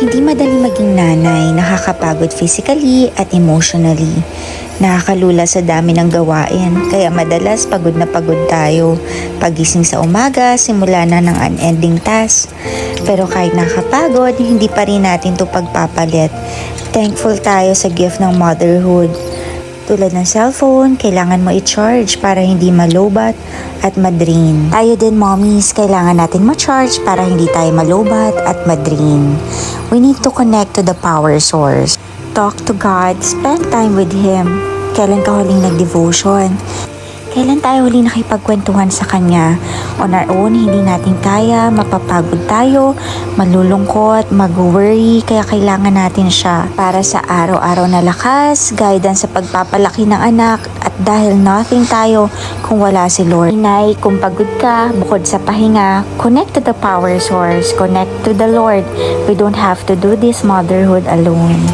Hindi madali maging nanay, nakakapagod physically at emotionally. Nakakalula sa dami ng gawain, kaya madalas pagod na pagod tayo. Pagising sa umaga, simula na ng unending task. Pero kahit nakakapagod, hindi pa rin natin to pagpapalit. Thankful tayo sa gift ng motherhood. Tulad ng cellphone, kailangan mo i-charge para hindi malobat at madrain. Tayo din mommies, kailangan natin ma-charge para hindi tayo malobat at madrain. We need to connect to the power source. Talk to God, spend time with Him. Kailan ka huling nag-devotion? Kailan tayo huli nakipagkwentuhan sa Kanya? On our own, hindi natin kaya, mapapagod tayo, malulungkot, mag-worry, kaya kailangan natin siya para sa araw-araw na lakas, guidance sa pagpapalaki ng anak, at dahil nothing tayo kung wala si Lord. Inay, kung pagod ka, bukod sa pahinga, connect to the power source, connect to the Lord. We don't have to do this motherhood alone.